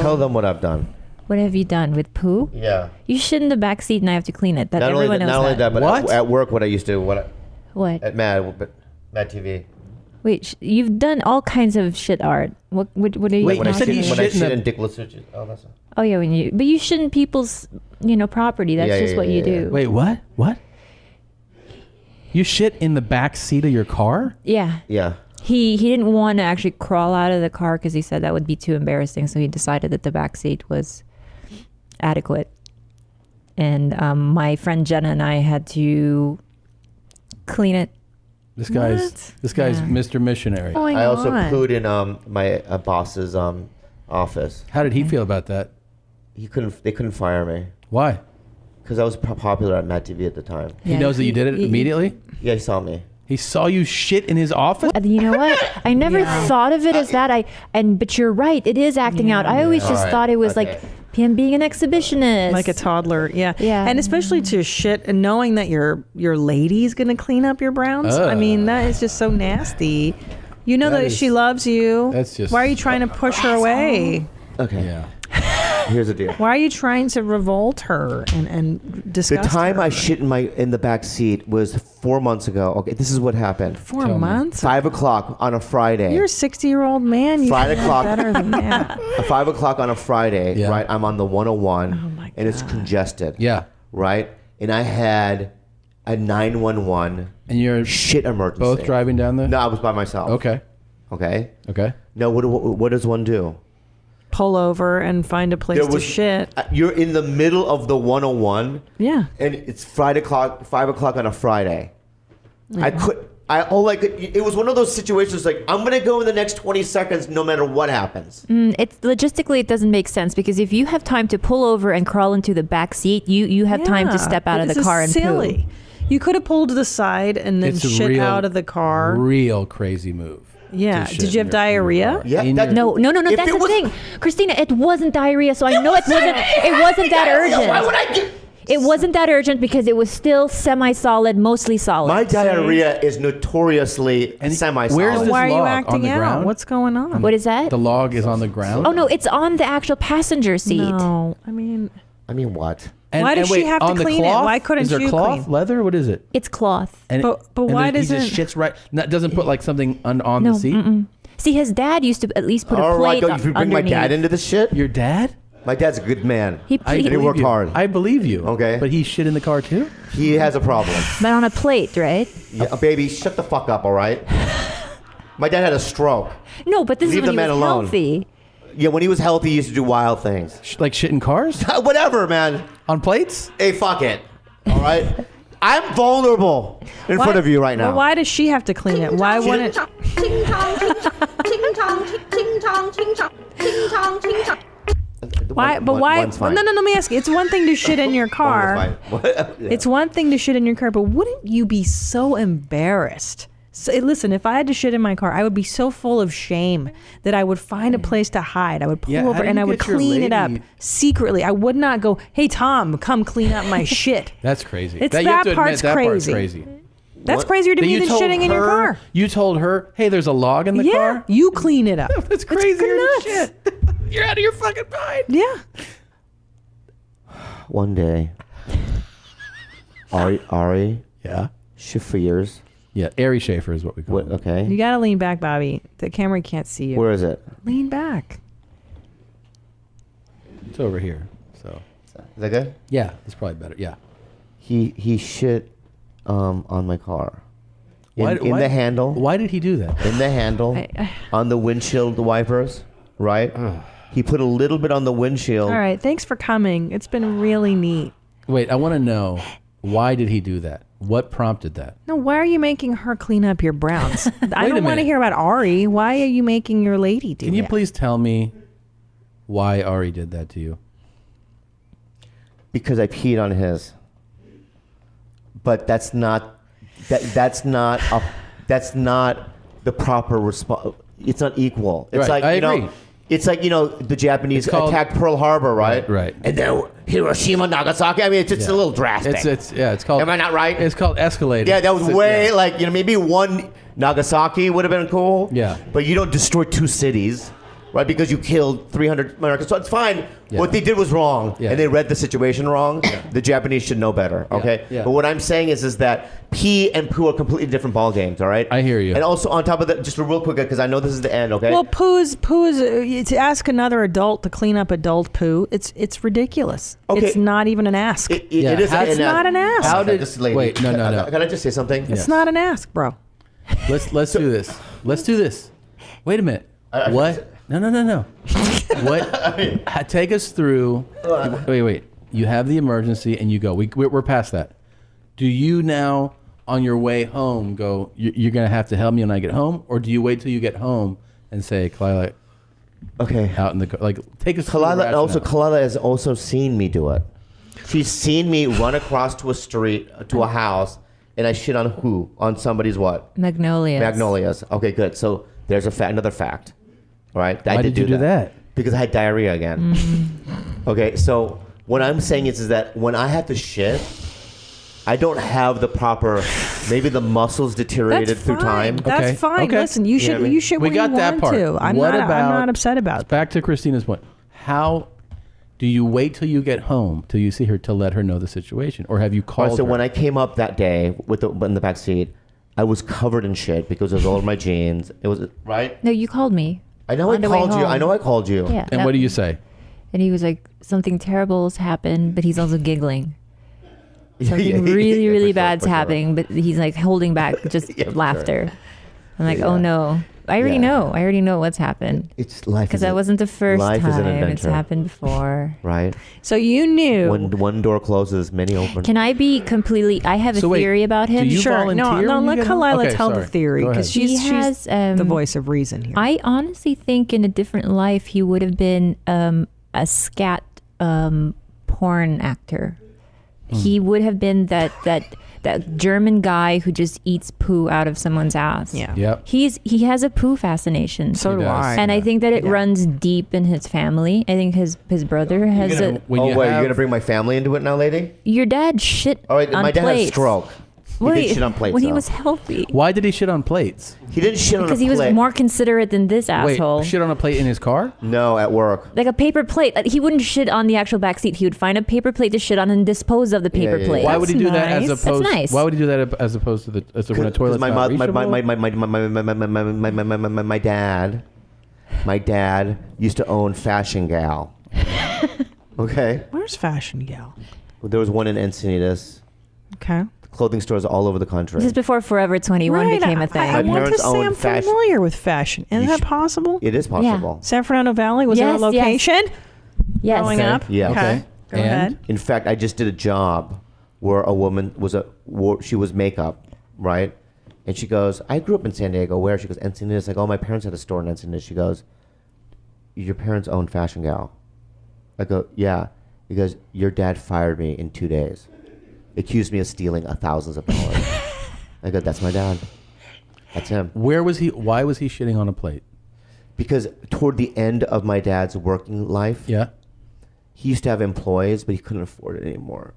Tell them what I've done. What have you done with poo? Yeah. You shit in the back seat and I have to clean it. That Not everyone knows that. but What? at work, what I used to do, What? at Mad TV. Wait, you've done all kinds of shit art. What are you? Wait, When I you said shit, you when I shit in shit the- in Dick Lasucci's. Oh, that's. Oh yeah, but you shit in people's, property. That's just what you do. Wait, what? What? You shit in the back seat of your car? Yeah. Yeah. He didn't want to actually crawl out of the car because he said that would be too embarrassing. So he decided that the back seat was adequate. And my friend Jenna and I had to clean it. This guy's Mr. Missionary. I also pooed in my boss's office. How did he feel about that? They couldn't fire me Why? because I was popular at Mad TV at the time. He knows that you did it immediately? Yeah, he saw me. He saw you shit in his office? You know what? I never thought of it as that. But you're right. It is acting out. I always just thought it was like him being an exhibitionist, like a toddler. Yeah. Yeah. And especially to shit and knowing that your lady's gonna clean up your browns. I mean, that is just so nasty. You know that she loves you. That's just. Why are you trying to push her away? Okay. Yeah. Here's the deal. Why are you trying to revolt her and The disgust time her? I shit in the back seat was 4 months ago. Okay, this is what happened. 4 months? 5 o'clock on a Friday. You're a 60-year-old man. You 5 should know o'clock. better than that. 5 o'clock on a Friday, right? I'm on the 101, my and it's congested. Yeah. Right? And I had a 911 and you're shit emergency. both driving down there? No, I was by myself. Okay. Okay? Okay. No, what does one do? Pull over and find a place to shit. You're in the middle of the 101. Yeah. And it's 5 o'clock on a Friday. I could. It was one of those situations like, I'm going to go in the next 20 seconds no matter what happens. It's logistically, it doesn't make sense because if you have time to pull over and crawl into the back seat, you have time to step out of the car and silly. poo. You could have pulled to the side and then It's a shit real, out of the car. Real crazy move. Yeah. Did you have diarrhea? Yeah. No. That's the thing, Christina. It wasn't diarrhea, so I know it wasn't. It wasn't that urgent. Why would I do? It wasn't that urgent because it was still semi-solid, mostly solid. My diarrhea is notoriously semi-solid. Where's this Why are you log? On acting the out? ground? What's going on? What is that? The log is on the ground? Oh no, it's on the actual passenger seat. No, I mean what? why does she have to on the clean it? cloth? Why couldn't is there you cloth, clean? leather? What is it? It's cloth. And But and why then he doesn't- just shits right? Doesn't put like something on No, the seat? See, his dad used to at least put a All right, plate don't you bring my underneath. dad into this shit? Your dad? My dad's a good man. He believe worked you. hard. I believe you. Okay. But he shit in the car too? He has a problem. but on a plate, right? Yeah, baby, shut the fuck up, all right? My dad had a stroke. No, but this Leave is when the he man was alone. healthy. Yeah, when he was healthy, he used to do wild things. Like shit in cars? Whatever, man. On plates? Hey, fuck it. All right? I'm vulnerable in front of you right now. Well, why does she have to clean it? Why wouldn't? Why? But why? One's fine. No. Let me ask you. It's one thing to shit in your car. It's one thing to shit in your car, but wouldn't you be so embarrassed? So, listen, if I had to shit in my car, I would be so full of shame that I would find a place to hide. I would pull over and I would clean it up secretly. I would not go, "Hey Tom, come clean up my shit." That's crazy. It's you have that to part's admit, crazy. That part's crazy. That's crazier to That me you than told shitting in your her- car. You told her, hey, there's a log in the Yeah, car? you clean it up. That's crazier than nuts. shit. You're out of your fucking mind. Yeah. One day, Ari Yeah. Shaffir's. Yeah, Ari Shaffir is what we call What? it. Okay. You gotta lean back, Bobby. The camera can't see you. Where is it? Lean back. It's over here. So Is that good? yeah, it's probably better. Yeah. He shit on my car. Why- In why- the handle. Why did he do that? In the handle. On the windshield wipers. Right? He put a little bit on the windshield. All right. Thanks for coming. It's been really neat. Wait, I want to know, why did he do that? What prompted that? No, why are you making her clean up your browns? I Wait a don't want to minute. hear about Ari. Why are you making your lady do Can you that? please tell me why Ari did that to you? Because I peed on his. But that's not the proper response. It's not equal. It's Right, like I you know, agree. it's like the Japanese It's called- attacked Pearl Harbor, right? Right. And then Hiroshima, Nagasaki. I mean, it's a little drastic. It's called. Am I not right? It's called escalating. Yeah, that was It's- way yeah. maybe one Nagasaki would have been cool. Yeah. But you don't destroy two cities. right? Because you killed 300 Americans. So it's fine. Yeah. What they did was wrong, Yeah. and they read the situation wrong. The Japanese should know better, okay? Yeah. But what I'm saying is that pee and poo are completely different ball games, all right? I hear you. And also on top of that, just real quick, because I know this is the end, okay? Well, poo is to ask another adult to clean up adult poo. It's ridiculous. Okay. It's not even an ask. It Yeah, is how- an It's not an ask. How Okay, did this lady- wait? No. Can I just say something? Yeah. It's not an ask, bro. Let's do this. Let's do this. Wait a minute. What? No. What? Take us through. Wait. You have the emergency and you go. We're past that. Do you now, on your way home, go, you're going to have to help me when I get home? Or do you wait till you get home and say, Kalila, Okay. out in the car? Like, take us through the Kalila has also seen me do it. She's seen me run across to a street, to a house, and I shit on who? On somebody's what? Magnolias. Okay, good. So there's another fact. All right? Why did you do that? Because I had diarrhea again. Okay, so what I'm saying is that when I have to shit, I don't have the proper, maybe the muscles deteriorated That's through fine. time. That's Okay. fine. Okay. Listen, you should what I mean? you should We where got you that want part. to. I'm What not about- I'm not upset about that. Back to Christina's point. How do you wait till you get home, till you see her, to let her know the situation? Or have you All called right, so her? when I came up that day in the back seat, I was covered in shit because it was all over my jeans. It was, right? No, you called me. I know I On the way called you. home. I know I called you. Yeah. and what do you say? And he was like, something terrible has happened, but he's also giggling. Something really, Yeah, really for sure, bad's for sure. happening, but he's like holding back just Yeah, for laughter. I'm like, Yeah. oh no. I already Yeah. know. I already know what's happened. It's life. Because that wasn't the first life is an time. It's adventure. happened before. Right? So you knew. When one door closes, many open. Can I be completely... I have a So wait, theory about him. do you Sure. volunteer No, when you let get home? Kalila Okay, tell the sorry. theory Go because ahead. she's, He has, the voice of reason here. I honestly think in a different life he would have been a scat porn actor. He would have been that German guy who just eats poo out of someone's ass. Yeah. Yep. He has a poo fascination. So He do does. I. And I think that it runs deep in his family. I think his brother has a... When you You're have- gonna bring my family into it now, lady? Your dad shit All right, on my dad had a plates. stroke. He Wait, did shit on plates. when he though. was healthy. Why did he shit on plates? He didn't shit on a Because plate. he was more considerate than this asshole. Wait, shit on a plate in his car? No, at work. Like a paper plate. Like, he wouldn't shit on the actual back seat. He would find a paper plate to shit on and dispose of the paper yeah, plate. Why would he do that as nice. opposed? That's nice. Why would he do that as opposed to when a toilet's my, not my, reachable? my dad used to own Fashion Gal. Okay, Where's Fashion Gal? there was one in Encinitas. Okay. Clothing stores all over the country. This is before Forever 21 became a thing. I My want to parents say own I'm fashion. familiar with fashion. Isn't You that should- possible? It is possible. San Fernando Valley was there a Yes, location yes. growing up? Yeah. Okay. Go And? ahead. In fact, I just did a job where a woman she was makeup, right? And she goes, I grew up in San Diego. Where? She goes, Encinitas. I go, oh, my parents had a store in Encinitas. She goes, your parents own Fashion Gal. I go, yeah. He goes, your dad fired me in 2 days. Accused me of stealing thousands of dollars. I go, that's my dad. That's him. Where was he? Why was he shitting on a plate? Because toward the end of my dad's working life, Yeah. he used to have employees, but he couldn't afford it anymore.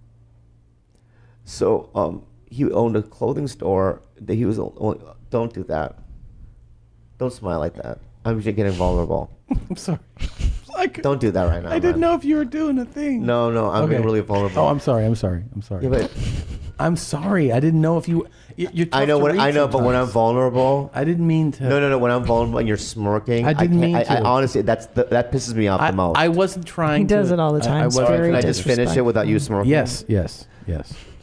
So he owned a clothing store that he was only, don't do that. Don't smile like that. I'm just getting vulnerable. I'm sorry. Don't do that right now. I didn't man. know if you were doing a thing. No, I'm Okay. getting really vulnerable. Oh, I'm sorry. Yeah, but I'm sorry. I didn't know if you. You're tough I know to when read I know, but when I'm sometimes. vulnerable, I didn't mean to. no. When I'm vulnerable and you're smirking, I didn't mean I to. honestly, that pisses me off the most. I wasn't trying. He does to, it all the time. I It's wasn't- very Can I just finish it disrespectful. without you smirking? Yes.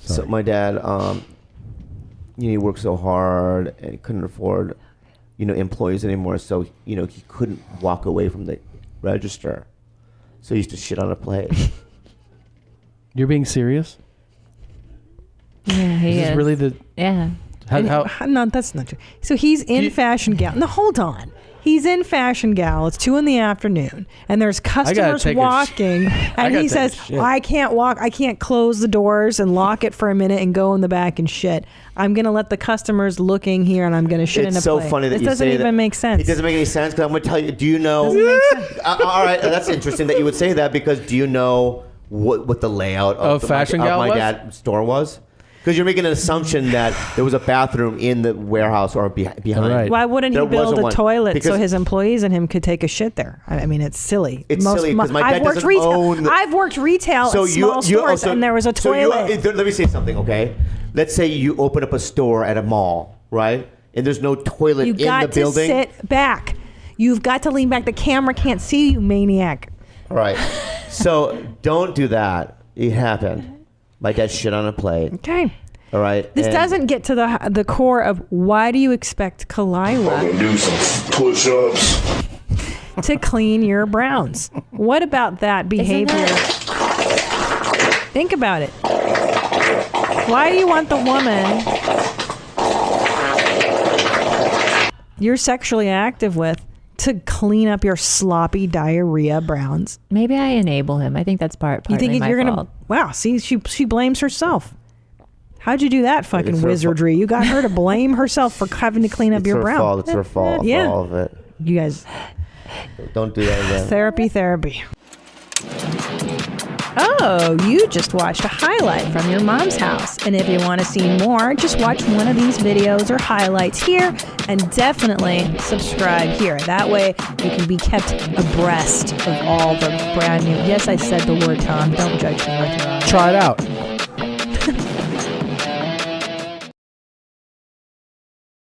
So Sorry. my dad, he worked so hard and he couldn't afford, employees anymore. So he couldn't walk away from the register. So he used to shit on a plate. You're being serious? Yeah, he Is this is. really the? Yeah. How, No, that's not true. So he's in Fashion Gal. No, hold on. He's in Fashion Gal. It's 2 PM, and there's customers take a walking, and gotta he take a says, shit. I can't walk. I can't close the doors and lock it for a minute and go in the back and shit. I'm gonna let the customers looking here, and I'm gonna shit in a It's so plate. funny that this you doesn't say even that. make sense. It doesn't make any sense because I'm going to tell you. Do you know? Doesn't make sense. All right, that's interesting that you would say that because do you know what the layout Of Fashion Gal my was? dad's store was? Because you're making an assumption that there was a bathroom in the warehouse or behind. Right. Why wouldn't There he build wasn't a one. toilet so Because- his employees and him could take a shit there? I mean, it's silly. It's silly 'cause my dad I've worked doesn't retail. own the- I've worked retail at small stores, and there was a toilet. Let me say something, okay? Let's say you open up a store at a mall, right? And there's no toilet You in the got to building. sit back. You've got to lean back. The camera can't see you, maniac. All right. So don't do that. It happened. My dad shit on a plate. Okay. All right. This and- doesn't get to the core of why do you expect Kalila Do some push-ups. to clean your browns? What about that behavior? Think about it. Why do you want the woman you're sexually active with to clean up your sloppy diarrhea browns? Maybe I enable him. I think that's partly You think my you're fault. gonna? Wow. See, she blames herself. How'd you do that fucking It's her wizardry? You got her to blame herself for having to clean up It's your her brown. fault. It's her fault Yeah. for all of it. You guys, Don't do that again. therapy. Oh, you just watched a highlight from your mom's house. And if you want to see more, just watch one of these videos or highlights here and definitely subscribe here. That way you can be kept abreast of all the brand new. Yes, I said the word, Tom. Don't judge me. Try it out.